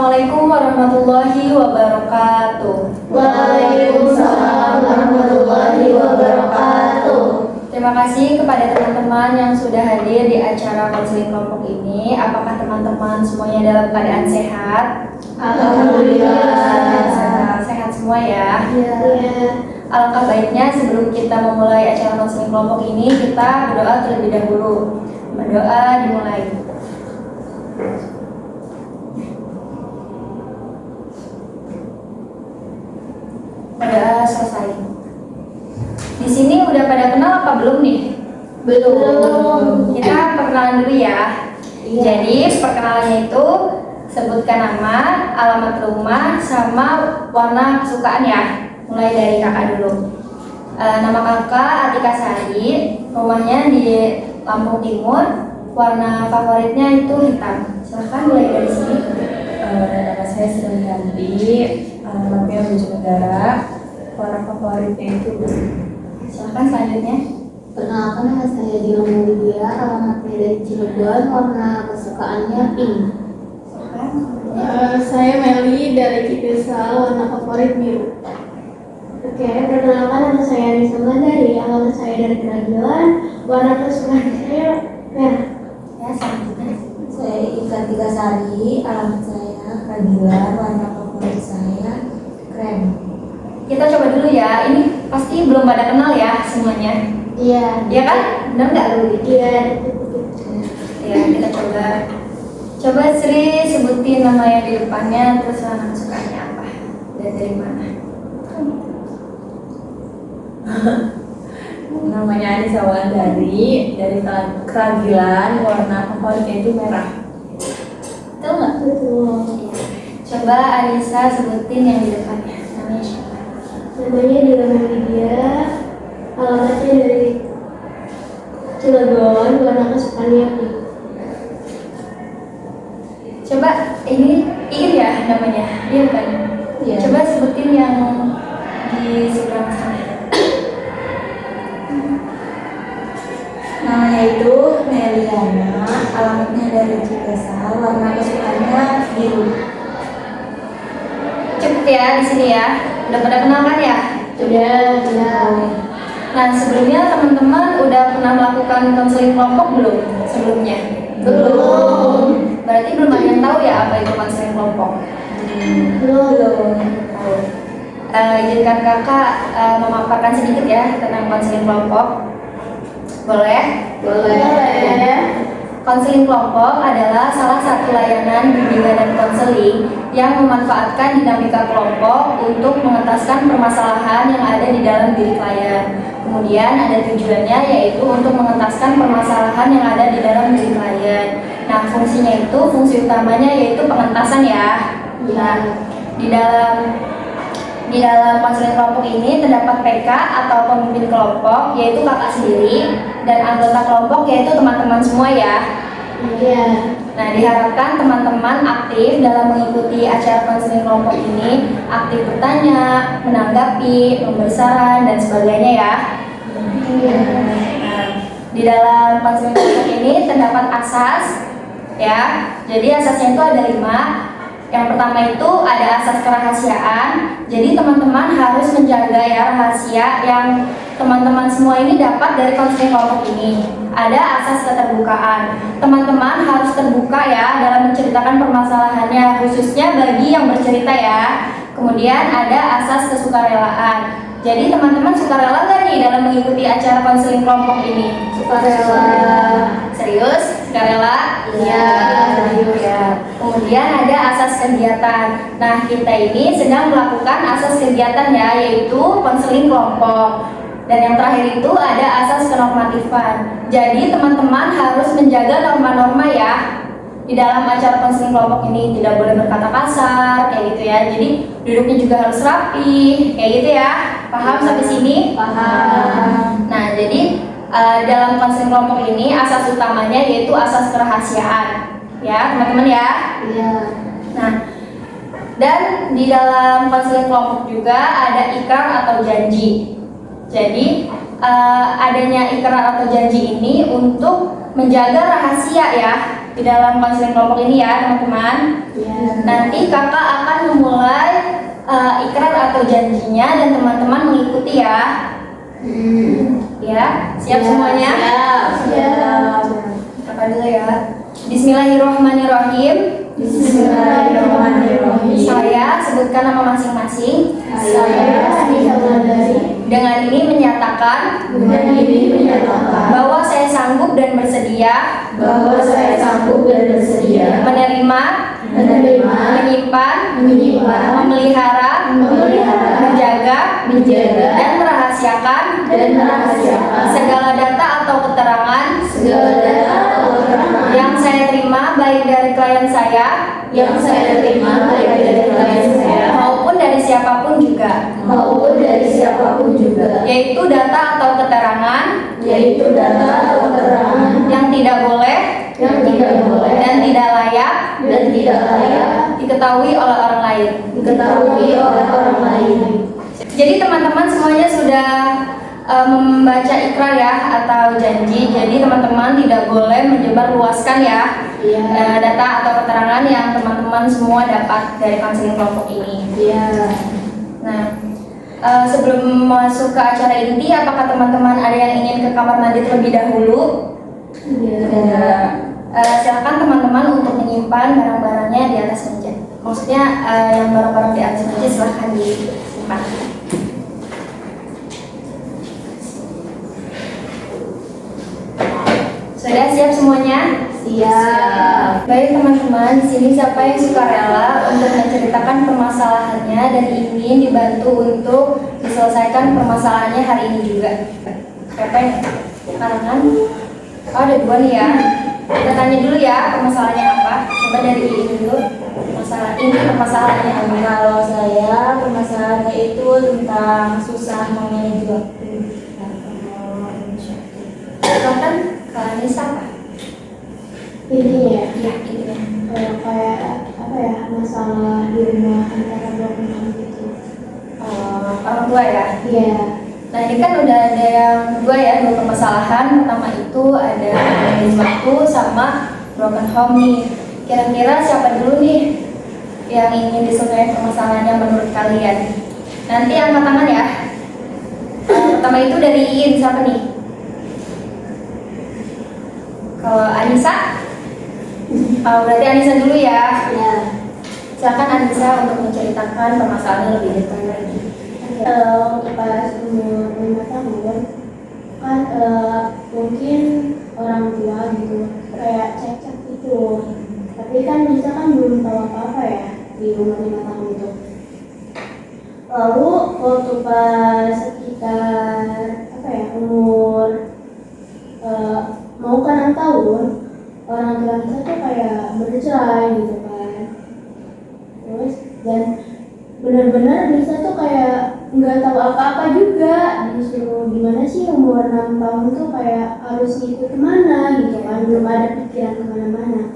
Assalamualaikum warahmatullahi wabarakatuh. Waalaikumsalam warahmatullahi wabarakatuh. Terima kasih kepada teman-teman yang sudah hadir di acara konseling kelompok ini. Apakah teman-teman semuanya dalam keadaan sehat? Alhamdulillah. Sehat semua ya. Iya. Alangkah baiknya sebelum kita memulai acara konseling kelompok ini, kita berdoa terlebih dahulu. Berdoa dimulai. Berdoa selesai. Di sini udah pada kenal apa belum nih? Belum. Kita perkenalan dulu ya. Iya. Jadi perkenalannya itu sebutkan nama, alamat rumah, sama warna kesukaan ya. Mulai dari kakak dulu. Nama kakak Atika Sari, rumahnya di Lampung Timur, warna favoritnya itu hitam. Silahkan mulai dari sini. Nama saya Sri Ganti, alamatnya Bojonegara, warna favoritnya itu biru. Silahkan selanjutnya. Perkenalkan, nama saya Dina Mulia, alamatnya dari Cilegon, warna kesukaannya pink. Silahkan. Saya Meli dari Cikesal, warna favorit biru. Oke, perkenalkan, nama saya Anissa dari alamat saya dari Keragilan, warna kesukaan saya merah. Ya, selanjutnya. Saya Ika Tigasari, alamat saya Keragilan, warna favorit saya krem. Kita coba dulu ya. Ini pasti belum pada kenal ya semuanya. Iya. Iya kan? Benar nggak? Iya. Ya, kita coba. Coba Sri sebutin nama yang di depannya, terus warna kesukaannya apa dan dari mana. Namanya Anissa Wandari, dari Keragilan, warna favoritnya itu merah. Betul nggak? Betul. Coba Anissa sebutin yang di depannya. Namanya siapa? Namanya Dina Mulia, alamatnya dari Cilegon, warna kesukaannya pink. Coba ini Iin ya namanya. Iya bukan? Iya. Coba sebutin yang di seberang sana. Namanya itu Meliana, alamatnya dari Cikesal, warna kesukaannya biru. Cukup ya di sini ya. Udah pada kenal kan ya? Sudah. Nah, sebelumnya teman-teman udah pernah melakukan konseling kelompok belum sebelumnya? Belum. Berarti belum ada yang tahu ya apa itu konseling kelompok? Belum. Tahu. Izinkan kakak memaparkan sedikit ya tentang konseling kelompok. Boleh? Boleh. Konseling kelompok adalah salah satu layanan bimbingan dan konseling yang memanfaatkan dinamika kelompok untuk mengentaskan permasalahan yang ada di dalam diri klien. Kemudian ada tujuannya yaitu untuk mengentaskan permasalahan yang ada di dalam diri klien. Nah, fungsinya itu, fungsi utamanya yaitu pengentasan ya. Nah, di dalam konseling kelompok ini terdapat PK atau pemimpin kelompok, yaitu kakak sendiri, dan anggota kelompok yaitu teman-teman semua ya. Iya. Nah, diharapkan teman-teman aktif dalam mengikuti acara konseling kelompok ini, aktif bertanya, menanggapi, memberi saran, dan sebagainya ya. Nah, di dalam konseling kelompok ini terdapat asas ya. Jadi asasnya itu ada 5. Yang pertama itu ada asas kerahasiaan. Jadi teman-teman harus menjaga ya rahasia yang teman-teman semua ini dapat dari konseling kelompok ini. Ada asas keterbukaan. Teman-teman harus terbuka ya dalam menceritakan permasalahannya, khususnya bagi yang bercerita ya. Kemudian ada asas kesukarelaan. Jadi teman-teman sukarela nggak nih dalam mengikuti acara konseling kelompok ini? Sukarela. Serius? Sukarela? Iya. Serius ya. Kemudian ada asas kegiatan. Nah, kita ini sedang melakukan asas kegiatan ya, yaitu konseling kelompok. Dan yang terakhir itu ada asas kenormatifan. Jadi teman-teman harus menjaga norma-norma ya di dalam acara konseling kelompok ini. Tidak boleh berkata kasar kayak gitu ya. Jadi duduknya juga harus rapi kayak gitu ya. Paham sampai sini? Paham. Nah, jadi dalam konseling kelompok ini asas utamanya yaitu asas kerahasiaan ya teman-teman ya. Iya. Nah, dan di dalam konseling kelompok juga ada ikrar atau janji. Jadi adanya ikrar atau janji ini untuk menjaga rahasia ya di dalam konseling kelompok ini ya teman-teman. Nanti kakak akan memulai ikrar atau janjinya dan teman-teman mengikuti ya. Ya, siap semuanya? Siap. Kakak dulu ya. Bismillahirrahmanirrahim. Bismillahirrahmanirrahim. Saya sebutkan nama masing-masing. Saya Anissa Wulandari Dengan ini menyatakan bahwa saya sanggup dan bersedia bahwa saya sanggup dan bersedia menerima, menyimpan, memelihara, menjaga, dan merahasiakan segala data atau keterangan yang saya terima baik dari klien saya maupun dari siapapun juga, yaitu data atau keterangan yang tidak boleh dan tidak layak diketahui oleh orang lain. Jadi teman-teman semuanya sudah membaca ikrar ya atau janji. Jadi teman-teman tidak boleh menyebarluaskan ya data atau keterangan yang teman-teman semua dapat dari konseling kelompok ini. Nah, sebelum masuk ke acara inti, apakah teman-teman ada yang ingin ke kamar mandi terlebih dahulu? Silakan teman-teman untuk menyimpan barang-barangnya di atas meja. Maksudnya yang barang-barang di atas meja silahkan disimpan. Sudah siap semuanya? Siap. Baik teman-teman, di sini siapa yang suka rela untuk menceritakan permasalahannya dan ingin dibantu untuk diselesaikan permasalahannya hari ini juga? Siapa yang karangan? Oh, ada dua nih ya. Kita tanya dulu ya permasalahannya apa. Coba dari ini dulu. Permasalahannya apa? Kalau saya permasalahannya itu tentang susah memanage waktu. Silakan Kak Anissa apa? Ini ya, Iya, ini ya. kayak apa ya, masalah di rumah antara dua orang gitu. Orang tua ya. Iya. Nah ini kan udah ada yang dua ya, dua permasalahan. Pertama itu ada manage waktu sama broken home nih. Kira-kira siapa dulu nih yang ingin diselesaikan permasalahannya menurut kalian? Nanti angkat tangan ya. Pertama itu dari Iin, siapa nih? Kalau Anissa? Berarti Anissa dulu ya. Silakan Anissa untuk menceritakan permasalahannya lebih detail lagi. Untuk pas umur 5 tahun kan mungkin orang tua gitu kayak cekcok gitu, tapi kan bisa kan belum tahu apa-apa ya di umur 5 tahun itu. Lalu waktu pas sekitar apa ya, umur mau ke 6 tahun, orang tua kita tuh kayak bercerai gitu kan. Terus dan benar-benar Nisa tuh kayak nggak tahu apa-apa juga, disuruh gimana sih umur 6 tahun tuh kayak harus ngikut kemana gitu kan, belum ada pikiran kemana-mana.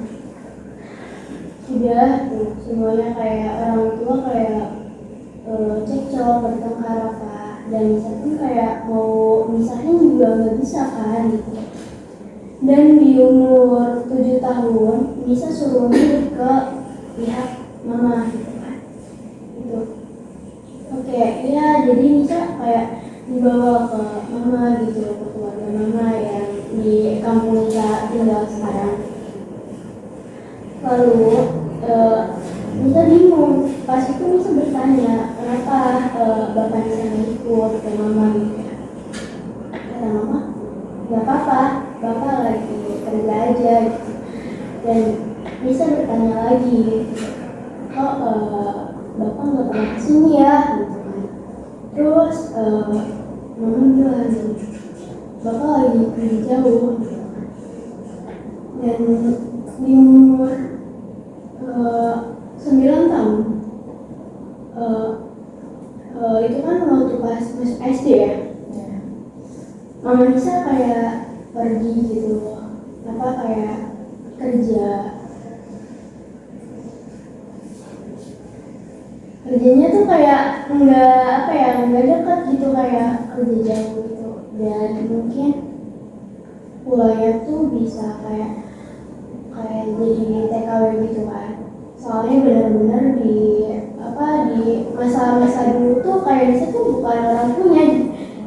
Sudah tuh semuanya kayak orang tua kayak cekcok, bertengkar apa, dan Nisa pun kayak mau misahin juga nggak bisa kan gitu. Dan di umur 7 tahun Nisa suruh ngikut ke pihak mama gitu kan. Itu oke, ya jadi Nisa kayak dibawa ke mama gitu, ke keluarga mama yang di kampung Nisa tinggal sekarang. Lalu Nisa bingung, pas itu Nisa bertanya kenapa bapak Nisa nggak ikut ke mama gitu ya. Kata mama, nggak apa-apa, bapak lagi kerja aja gitu. Dan Nisa bertanya lagi gitu, kok bapak nggak pernah kesini ya gitu kan. Terus mama bilang bapak lagi pergi jauh gitu kan. Dan di umur 9 tahun itu kan waktu pas masuk SD ya, mama Nisa kayak pergi gitu, apa kayak kerja. Kerjanya tuh kayak nggak apa ya, nggak dekat gitu, kayak kerja jauh gitu. Dan mungkin pulangnya tuh bisa kayak jadi TKW gitu kan. Soalnya benar-benar di masa-masa dulu tuh kayak Nisa tuh bukan orang punya.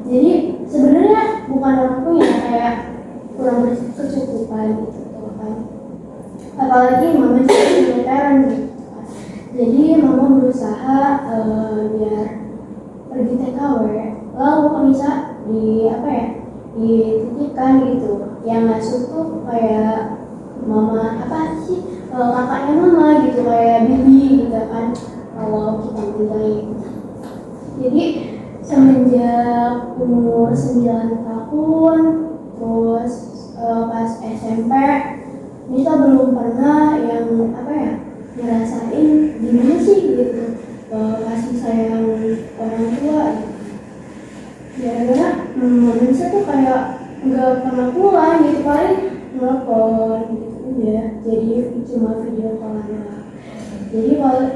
Jadi sebenarnya bukan orang punya, kayak kurang berkecukupan gitu kan. Apalagi mama juga punya parent gitu kan. Jadi mama berusaha biar pergi TKW, lalu bisa dititipkan gitu. Yang ngasuh tuh kayak mama kakaknya mama gitu, kayak bibi gitu kan kalau kita bilang. Jadi semenjak umur 9 tahun terus pas SMP Nisa belum pernah yang ngerasain gimana sih gitu kasih sayang orang tua gitu. Gara-gara Nisa tuh kayak nggak pernah pulang gitu, paling nelfon gitu udah, jadi cuma video call aja. Jadi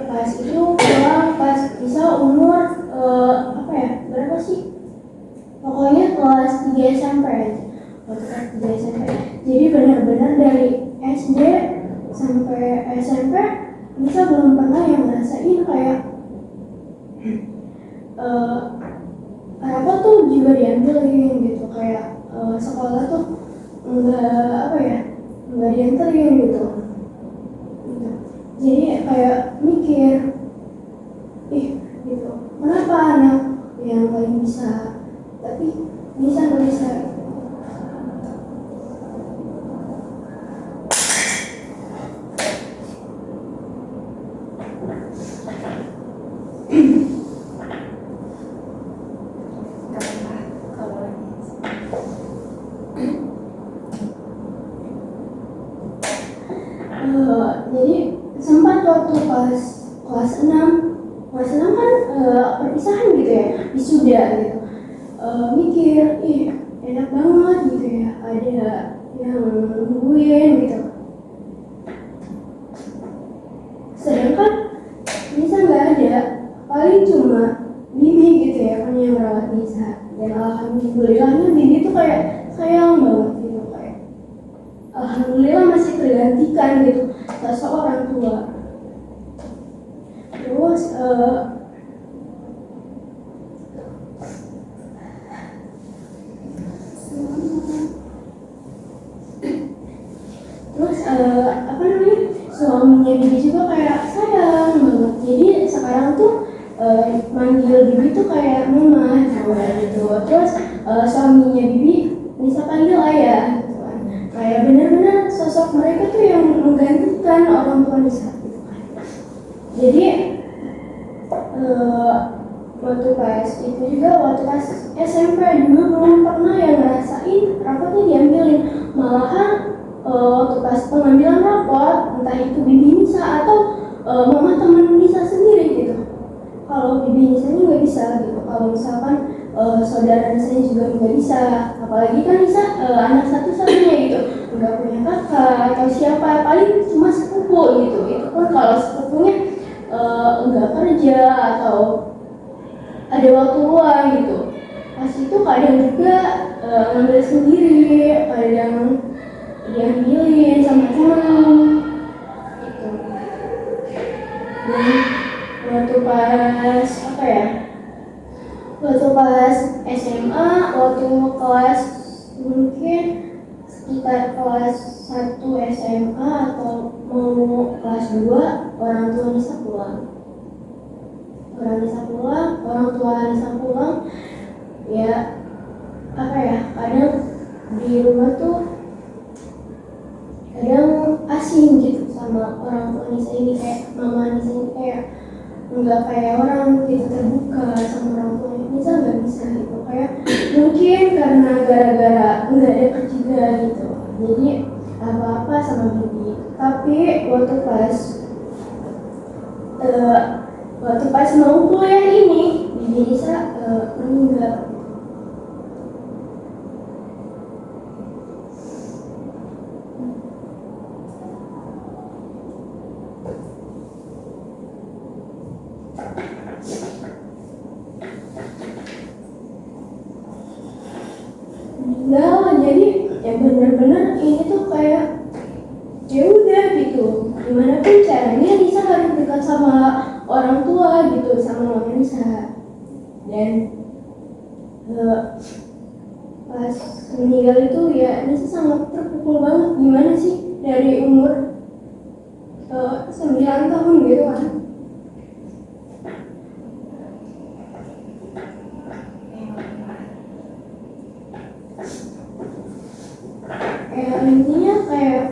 pas itu pulang pas Nisa umur berapa sih? Pokoknya kelas 3 SMP aja. Waktu kelas 3 SMP. Jadi benar-benar dari SD sampai SMP Nisa belum pernah yang ngerasain kayak apa tuh juga diambilin gitu, kayak sekolah tuh nggak dianterin gitu. Jadi kayak mikir, gitu, kenapa anak yang paling bisa tapi Nisa nggak bisa. Jadi sempat waktu pas kelas 6 kan perpisahan gitu ya, wisuda gitu. Mikir, enak banget gitu ya, ada yang nungguin gitu. Sedangkan Nisa nggak ada, paling cuma bibi gitu ya kan yang merawat Nisa. Dan alhamdulillahnya bibi tuh kayak sayang banget gitu, kayak alhamdulillah masih tergantikan gitu sosok orang tua. Terus suaminya bibi juga kayak sayang banget. Jadi sekarang tuh manggil bibi tuh kayak mama gitu. Terus suaminya bibi Nisa panggil ayah gitu kan. Kayak benar-benar sosok mereka tuh yang menggantikan orang tua Nisa gitu kan. Jadi waktu pas SMP juga belum pernah yang ngerasain rapotnya diambilin. Malahan waktu pas pengambilan rapot, entah itu bibi Nisa atau mama teman Nisa sendiri gitu. Kalau bibi Nisa ini nggak bisa gitu. Kalau misalkan saudara Nisa juga nggak bisa, apalagi kan Nisa anak satu-satunya gitu, nggak punya kakak atau siapa, paling cuma sepupu gitu. Itu pun kalau sepupunya nggak kerja atau ada waktu luang gitu. Pas itu kadang juga ngambil sendiri, kadang diambilin sama teman gitu. Dan waktu pas SMA, waktu kelas mungkin sekitar kelas 1 SMA atau mau kelas 2, orang tua Nisa pulang, ya kadang di rumah tuh kadang asing gitu sama orang tua Nisa ini, kayak mama Nisa ini kayak nggak kayak orang gitu terbuka sama orang tua Nisa, nggak bisa gitu, kayak mungkin karena gara-gara nggak deket juga gitu, jadi apa-apa sama bibi. Tapi waktu pas mau kuliah ini bibi Nisa meninggal. Jadi ya benar-benar ini tuh kayak ya udah gitu. sama Mama Nisa. Dan pas meninggal itu ya Nisa sangat terpukul banget. Gimana sih dari umur 9 tahun gitu kan. Kayak intinya kayak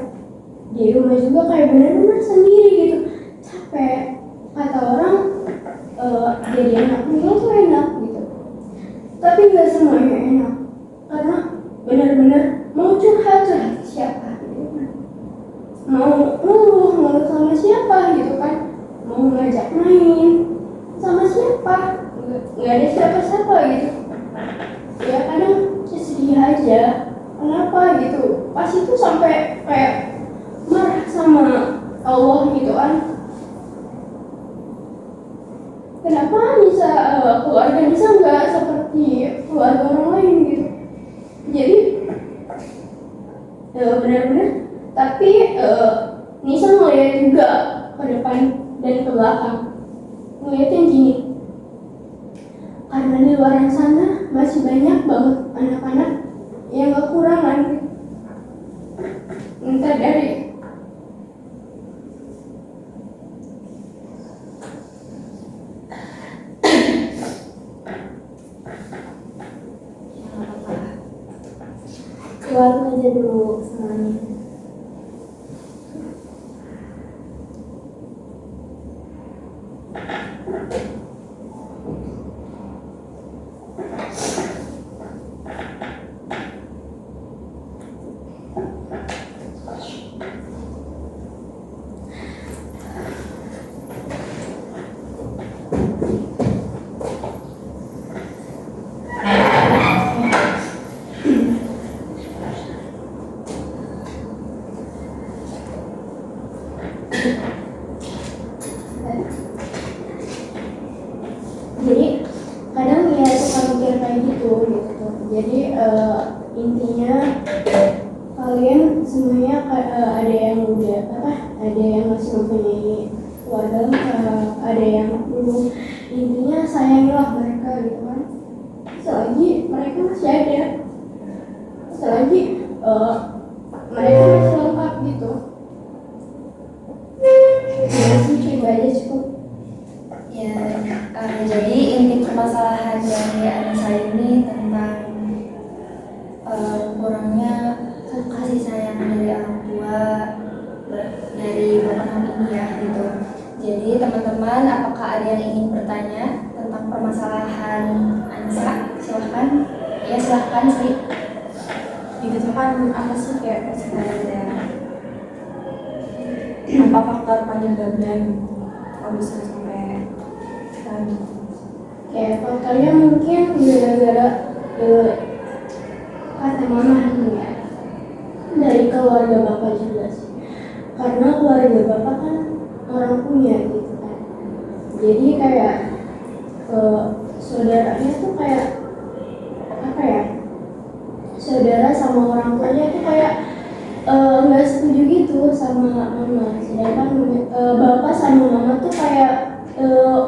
di rumah juga kayak benar-benar sendiri gitu, capek. Kata orang jadi anak tunggal tuh enak gitu, tapi nggak semuanya enak, karena benar-benar mau curhat siapa gitu kan, mau sama siapa gitu kan, mau ngajak main sama siapa, nggak ada siapa-siapa gitu. Ya kadang sedih aja, kenapa gitu, pas itu sampai kayak marah sama Allah gitu kan. Kenapa bisa keluarga bisa nggak seperti keluarga orang lain gitu. Jadi benar-benar, tapi Nisa ngeliat juga ke depan dan ke belakang, ngeliat yang gini, karena di luar sana masih banyak banget anak-anak yang kekurangan, entah dari keluar aja dulu semuanya. Jadi kadang ya suka mikir kayak gitu. Jadi intinya kalian semuanya ada yang udah ada yang masih mempunyai keluarga, ada yang belum. Intinya sayangilah mereka gitu kan, selagi mereka masih ada, selagi mereka masih lengkap gitu. Ya sih, coba aja cukup. Ya, jadi inti permasalahan dari anak saya ini tentang kurangnya kasih sayang dari orang tua dari bapak ini ya gitu. Jadi teman-teman, apakah ada yang ingin bertanya tentang permasalahan Anissa? Silahkan. Ya silahkan Sri. Dibutuhkan apa sih kayak sebenarnya? Apa faktor penyebabnya kalau bisa sampai tadi? Kayak faktornya mungkin gara-gara kata mama ini ya, dari keluarga bapak juga sih, karena keluarga bapak kan orang punya gitu kan. Jadi kayak saudaranya tuh kayak apa ya, saudara sama orang tuanya tuh kayak nggak setuju gitu sama mama. Sedangkan bapak sama mama tuh kayak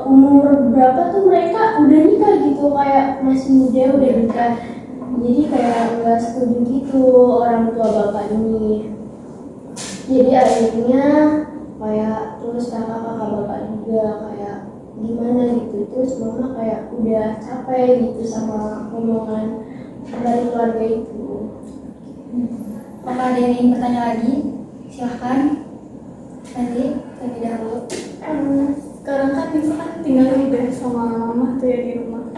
umur berapa tuh mereka udah nikah gitu, kayak masih muda udah nikah. Jadi kayak nggak setuju gitu orang tua bapak ini. Jadi akhirnya kayak terus kakak-kakak bapak juga kayak gimana gitu. Terus mama kayak udah capek gitu sama omongan dari keluarga itu. Apakah ada yang ingin bertanya lagi? Silahkan. Nanti terlebih dahulu. Sekarang kan Nisa kan tinggalnya udah sama mama tuh ya di rumah.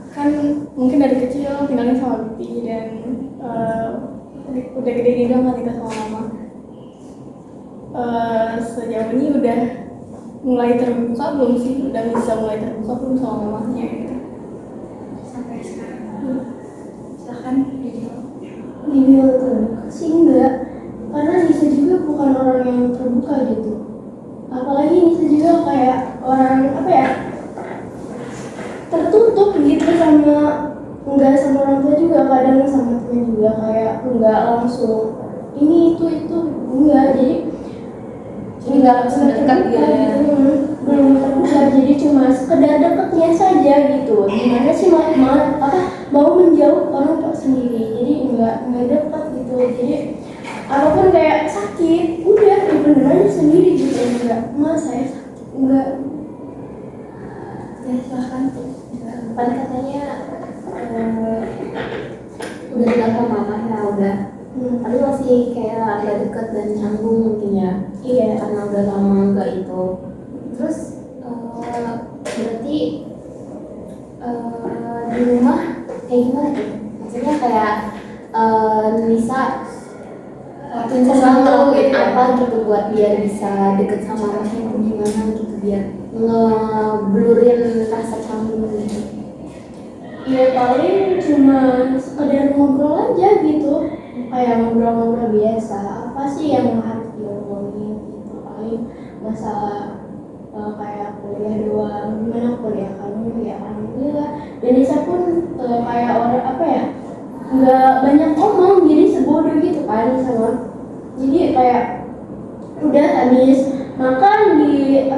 Kan mungkin dari kecil tinggalnya sama bibi dan udah gede juga nggak tinggal sama mama. Sejauh ini udah mulai terbuka belum sih? Udah bisa mulai terbuka belum sama mamanya gitu? Sampai sekarang. Silahkan dijawab. Dibilang terbuka sih enggak, karena Nisa juga bukan orang yang terbuka gitu. Apalagi Nisa juga kayak orang apa ya, tertutup gitu, sama enggak sama orang tua juga, kadang sama temen juga kayak enggak langsung ini itu enggak. Jadi nggak langsung dekat gitu ya. belum terbuka gitu. Gimana sih mau menjauh orang tua sendiri, jadi nggak dekat gitu. Jadi apapun kayak sakit udah beneran aja sendiri gitu, nggak saya sakit enggak. Ya silahkan. Kan katanya udah bilang ke mama ya udah. Tapi masih kayak agak dekat dan nyambung mungkin ya. Iya. Karena udah lama enggak itu. Terus berarti di rumah kayak gimana tuh? Maksudnya kayak Nisa ngelakuin apa gitu buat biar bisa deket sama mamanya atau gimana gitu, biar ngeblurin rasa canggung gitu. Ya paling cuma sekedar ngobrol aja gitu, kayak ngobrol-ngobrol biasa. Apa sih yang harus diomongin gitu, paling masalah kayak kuliah doang. Gimana kuliah kamu? Ya alhamdulillah. Dan Nisa pun kayak orang apa ya, nggak banyak ngomong, jadi sebodoh gitu kan sama. Jadi kayak udah habis makan di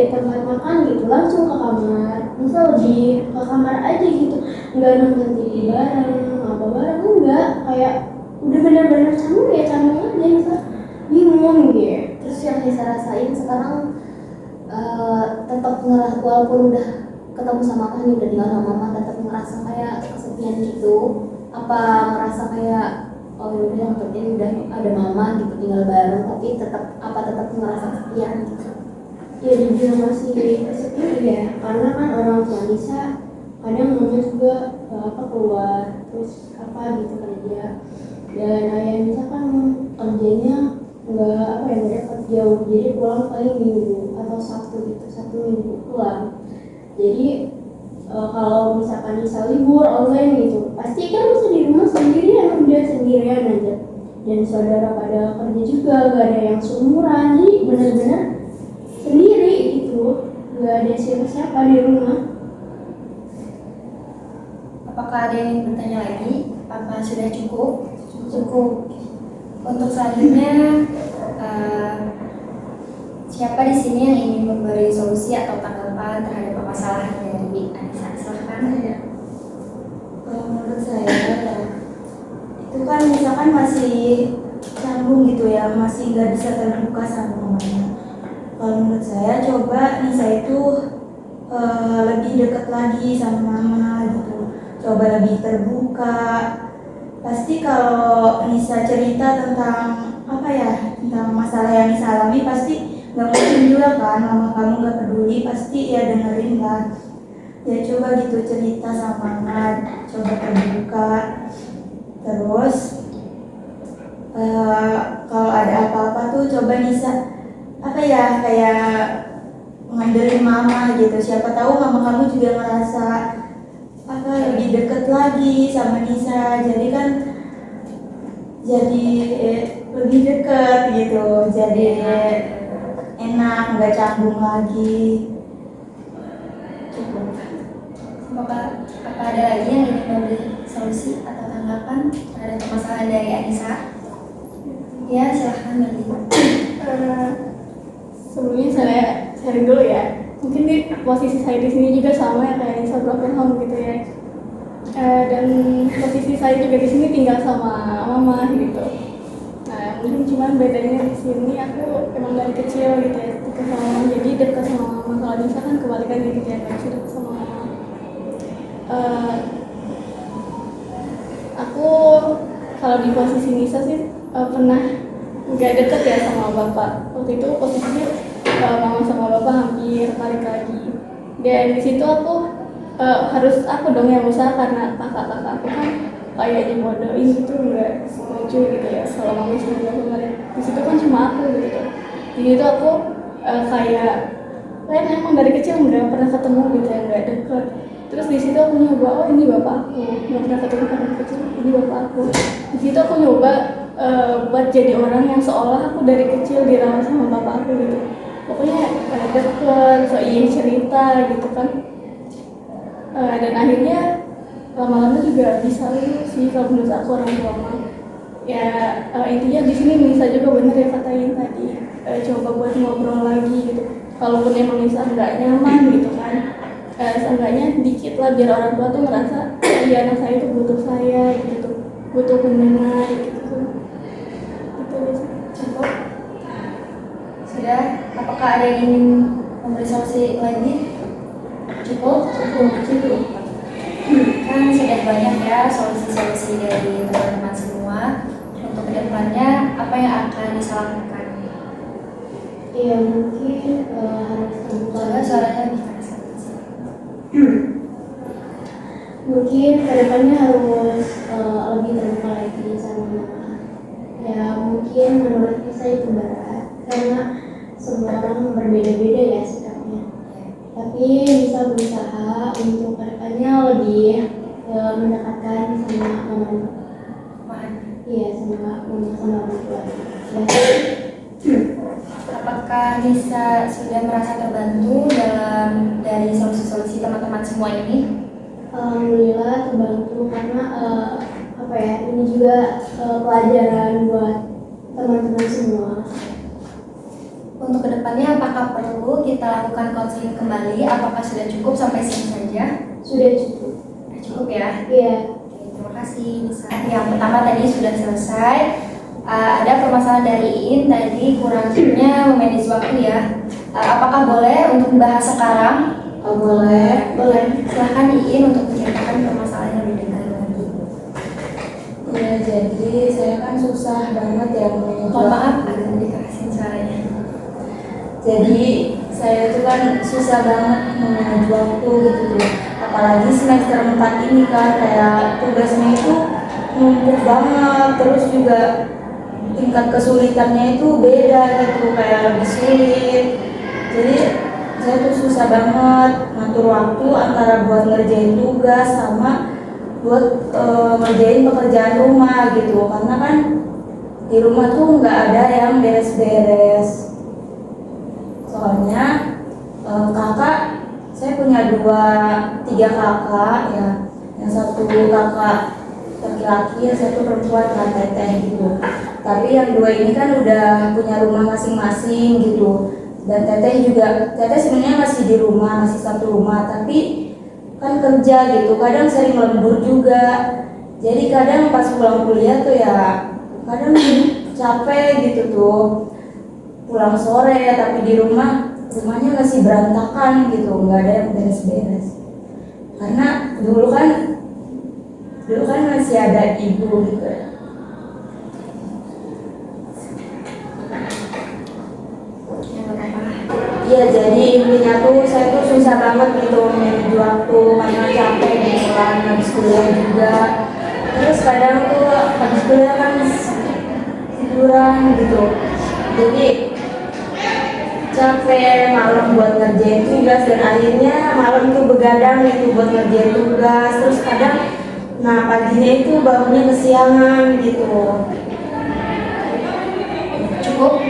tempat makan gitu langsung ke kamar, misal ke kamar aja gitu, nggak nonton TV bareng apa bareng, enggak, kayak udah benar-benar canggung aja, misal bingung gitu. Terus yang Nisa rasain sekarang tetap ngerasa walaupun udah ketemu sama kakak udah tinggal sama mama, tetap ngerasa kayak kesepian gitu, apa ngerasa kayak oh yaudah yang penting udah ada mama gitu tinggal bareng, tapi tetap ngerasa kesepian gitu? Ya dibilang masih kesepian ya, karena kan orang tua Nisa kadang mama juga keluar terus gitu kerja, dan ayah Nisa kan kerjanya nggak dapat jauh, jadi pulang paling Minggu atau Sabtu gitu, Sabtu Minggu pulang. Jadi kalau misalkan Nisa libur online gitu, pasti kan bisa di rumah sendirian, udah sendirian aja, dan saudara pada kerja juga, gak ada yang seumuran, jadi benar-benar sendiri gitu, gak ada siapa-siapa di rumah. Apakah ada yang ingin bertanya lagi? Apa sudah cukup? Cukup. Untuk selanjutnya, siapa di sini yang ingin memberi solusi atau tanggapan terhadap permasalahan dari Anissa? Silahkan. Kalau menurut saya ya, itu kan misalkan masih canggung gitu ya, masih nggak bisa terbuka sama mamanya. Kalau menurut saya coba Nisa itu lebih dekat lagi sama mama gitu, coba lebih terbuka. Pasti kalau Nisa cerita tentang tentang masalah yang Nisa alami, pasti nggak mungkin juga kan mama kamu nggak peduli, pasti ya dengerin lah. Ya coba gitu cerita sama mama, coba terbuka. Terus kalau ada apa-apa tuh coba Nisa kayak ngandelin mama gitu, siapa tahu mama kamu juga ngerasa lebih deket lagi sama Nisa, jadi kan lebih deket gitu, jadi enak, nggak canggung lagi. Cukup. Apa ada lagi yang ingin memberi solusi atau tanggapan terhadap permasalahan dari Anissa? Ya, silahkan Berlin. Sebelumnya saya sharing dulu ya. Mungkin di posisi saya di sini juga sama ya kayak Nisa broken home gitu ya. Dan posisi saya juga di sini tinggal sama mama gitu. Nah, mungkin cuman bedanya di sini aku emang dari kecil gitu ya dekat sama mama, jadi dekat sama mama. Kalau Nisa kan kebalikannya gitu ya, nggak bisa dekat sama mama. Aku kalau di posisi Nisa sih pernah nggak deket ya sama bapak. Waktu itu posisinya mama sama bapak hampir balik lagi, dan di situ aku harus aku dong yang usaha karena kakak-kakak aku kan kayak dibodohin gitu, nggak setuju gitu ya kalau mama sama bapak balik. Di situ kan cuma aku gitu. Di situ aku kayak emang dari kecil nggak pernah ketemu gitu ya, nggak deket. Terus di situ aku nyoba, oh ini bapak aku, nggak pernah ketemu karena kecil, ini bapak aku. Di situ aku nyoba buat jadi orang yang seolah aku dari kecil dirawat sama bapak aku gitu. Pokoknya deket, so iya cerita gitu kan. Dan akhirnya lama-lama juga bisa lulus sih kalau menurut aku orang tua mah. Ya intinya di sini Nisa juga bener ya katain tadi, coba buat ngobrol lagi gitu. Kalaupun emang Nisa nggak nyaman gitu kan, seenggaknya dikit lah biar orang tua tuh ngerasa ya anak saya tuh butuh saya gitu, butuh mendengar gitu. Itu biasanya. Cukup? Sudah? Apakah ada yang ingin memberi solusi lagi? Cukup? Cukup. Kan sudah banyak ya solusi-solusi dari teman-teman semua. Untuk kedepannya apa yang akan disarankan? Ya mungkin harus terbuka. Coba suaranya lebih keras. Mungkin kedepannya harus lebih terbuka lagi sama ya mungkin menurut saya itu berat karena semua orang berbeda-beda ya sikapnya, tapi bisa berusaha untuk kedepannya lebih mendekatkan sama iya sama orang tua ya. Apakah Nisa sudah merasa terbantu dari solusi-solusi teman-teman semua ini? Alhamdulillah terbantu karena apa ya ini juga pelajaran buat teman-teman semua. Untuk kedepannya apakah perlu kita lakukan konseling kembali? Apakah sudah cukup sampai sini saja? Sudah cukup. Sudah cukup ya? Iya. Oke, terima kasih Nisa. Yang pertama tadi sudah selesai. Ada permasalahan dari Iin tadi kurangnya memanage waktu ya. Apakah boleh untuk dibahas sekarang? Boleh. Silahkan Iin untuk menceritakan permasalahan yang lebih detail lagi. Ya, jadi saya kan susah banget ya Mohon maaf, agak dikerasin suaranya. Jadi saya itu kan susah banget memanage waktu gitu tuh. Apalagi semester 4 ini kan kayak tugasnya itu numpuk banget, terus juga tingkat kesulitannya itu beda gitu, kayak lebih sulit. Jadi saya tuh susah banget ngatur waktu antara buat ngerjain tugas sama buat ngerjain pekerjaan rumah gitu, karena kan di rumah tuh nggak ada yang beres-beres. Soalnya kakak, saya punya 3 kakak ya, yang satu kakak laki-laki, yang satu perempuan kan, teteh gitu. Tapi yang 2 ini kan udah punya rumah masing-masing gitu. Dan teteh sebenarnya masih di rumah, masih satu rumah, tapi kan kerja gitu, kadang sering lembur juga. Jadi kadang pas pulang kuliah tuh ya kadang capek gitu tuh, pulang sore tapi di rumahnya masih berantakan gitu, nggak ada yang beres-beres. Karena dulu kan masih ada ibu gitu. Iya, jadi intinya tuh saya tuh susah banget gitu manage waktu karena capek gitu kan, habis kuliah juga. Terus kadang tuh habis kuliah kan tiduran gitu. Jadi capek malam buat ngerjain tugas dan akhirnya malam tuh begadang gitu buat ngerjain tugas. Terus kadang paginya itu bangunnya kesiangan gitu. Cukup.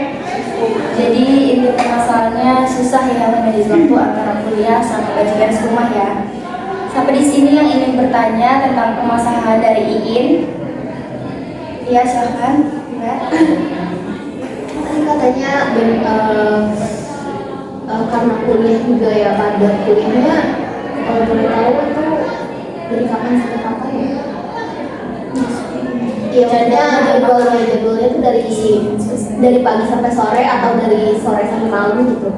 Jadi inti permasalahannya susah ya memanage waktu antara kuliah sama beres rumah ya. Sampai di sini yang ingin bertanya tentang permasalahan dari Iin. Ya silahkan. Kan katanya karena kuliah juga ya, pada kuliahnya kalau boleh tahu itu dari kapan sampai kapan ya? Iya, maksudnya jadwalnya itu dari pagi sampai sore atau dari sore sampai malam gitu?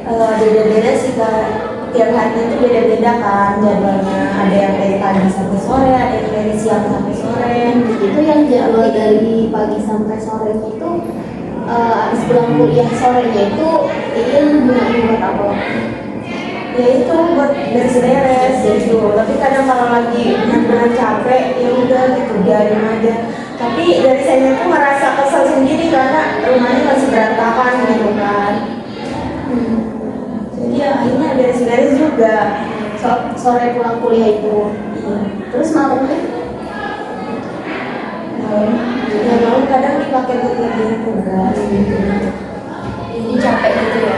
Beda-beda sih Kak, tiap hari itu beda-beda kan jadwalnya. Ada yang dari pagi sampai sore, ada yang dari siang sampai sore. Itu yang jadwal dari pagi sampai sore itu habis pulang kuliah sorenya itu gunain buat apa? Ya itu buat beres-beres gitu. Tapi kadang kalau lagi benar-benar capek ya udah gitu, biarin aja. Tapi dari saya tuh merasa kesel sendiri karena rumahnya masih berantakan gitu kan. Jadi ya akhirnya beres-beres juga. Sore pulang kuliah itu. Iya. Terus malamnya? Malam kadang dipakai buat ngerjain tugas gitu. Jadi capek gitu ya.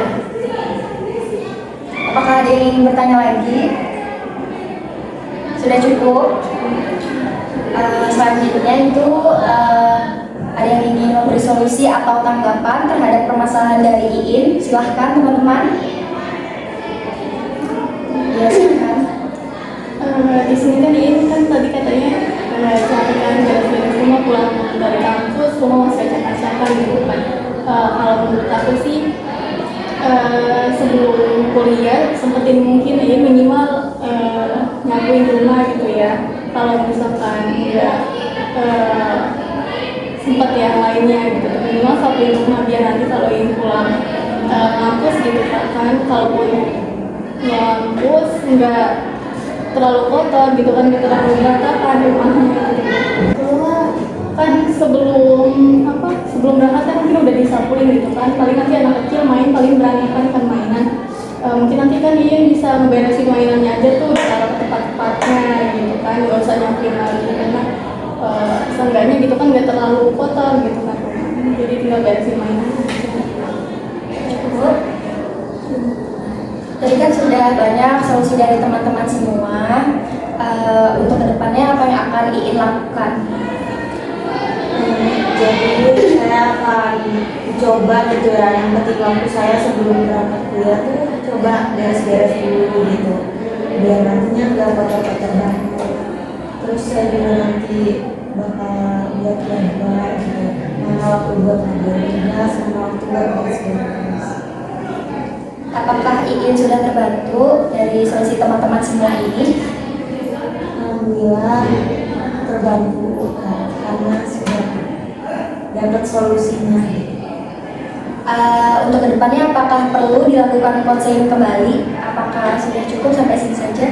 Apakah ada yang ingin bertanya lagi? Sudah cukup? Selanjutnya itu ada yang ingin memberi solusi atau tanggapan terhadap permasalahan dari Iin? Silahkan teman-teman. di sini kan ini kan tadi katanya capek kan beres-beres rumah, pulang dari kampus semua masih acak-acakan gitu kan. Kalau menurut aku sih sebelum kuliah sempetin mungkin ya minimal nyapuin rumah gitu ya. Kalau misalkan nggak sempat yang lainnya gitu, minimal sapuin rumah biar nanti kalau ingin pulang ngampus gitu kan, kalaupun ngampus nggak terlalu kotor gitu kan, nggak terlalu berantakan rumahnya gitu. Keluar kan sebelum berangkat kan mungkin udah disapuin gitu kan, paling nanti anak kecil main paling berantakan kan mainan. Mungkin nanti kan dia bisa ngeberesin mainannya aja tuh, ditaruh ke tempat-tempatnya gitu kan, nggak usah nyapuin lagi karena seenggaknya gitu kan nggak terlalu kotor gitu kan, jadi tinggal beresin mainan aja. Bu, tadi kan sudah banyak solusi dari teman-teman semua. Untuk kedepannya apa yang akan Iin lakukan? Jadi saya akan coba gitu ya, yang penting waktu saya sebelum berangkat kuliah tuh coba beres-beres dulu gitu, biar nantinya nggak kotor-kotor banget. Terus saya juga nanti bakal buat gambar gitu, mana waktu buat ngajar sama waktu buat beres-beres. Apakah Iin sudah terbantu dari solusi teman-teman semua ini? Alhamdulillah terbantu karena sudah dapat solusinya. Untuk kedepannya apakah perlu dilakukan konseling kembali? Apakah sudah cukup sampai sini saja?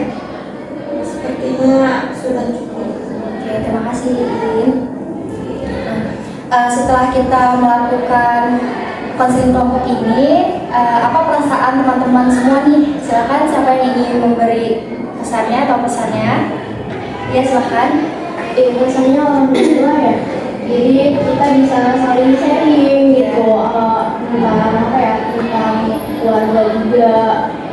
Sepertinya sudah cukup. Oke, terima kasih Iin. Setelah kita melakukan konseling kelompok ini, apa perasaan teman-teman semua nih? Silakan siapa yang ingin memberi kesannya atau pesannya? Ya silakan. Pesannya alhamdulillah ya. Jadi kita bisa saling sharing gitu, tentang keluarga juga.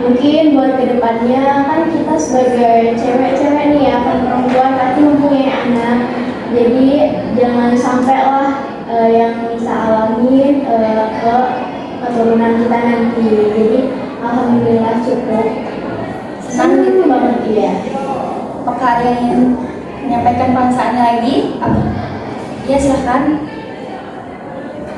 Mungkin buat kedepannya kan kita sebagai cewek-cewek nih ya, kan perempuan pasti mempunyai anak. Jadi jangan sampai lah yang bisa alamin ke keturunan kita nanti. Jadi alhamdulillah cukup. Senang gitu banget ya. Apakah ada yang ingin menyampaikan perasaannya lagi? Ya silahkan.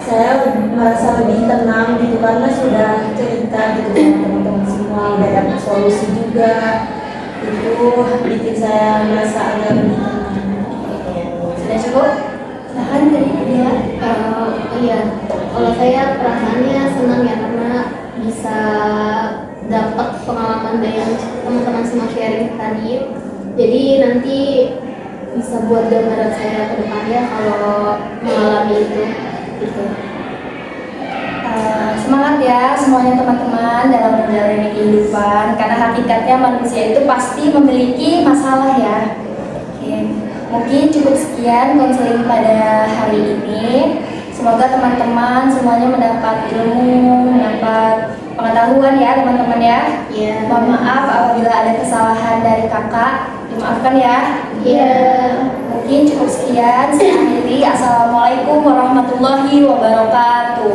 Saya merasa lebih tenang gitu karena sudah cerita gitu sama teman-teman semua, udah dapat solusi juga, itu bikin saya merasa agak lebih tenang. Sudah cukup? Silahkan dari Dila. Iya, kalau saya perasaannya senang ya karena bisa dapat pengalaman dari yang teman-teman semua sharing tadi. Jadi nanti bisa buat gambaran saya ke depannya kalau mengalami itu gitu. Semangat ya semuanya teman-teman dalam menjalani kehidupan, karena hakikatnya manusia itu pasti memiliki masalah ya. Oke, mungkin cukup sekian konseling pada hari ini. Semoga teman-teman semuanya mendapat ilmu, mendapat pengetahuan ya teman-teman ya. Iya. Mohon maaf apabila ada kesalahan dari kakak, dimaafkan ya. Iya. Mungkin cukup sekian. Saya akhiri. Assalamualaikum warahmatullahi wabarakatuh.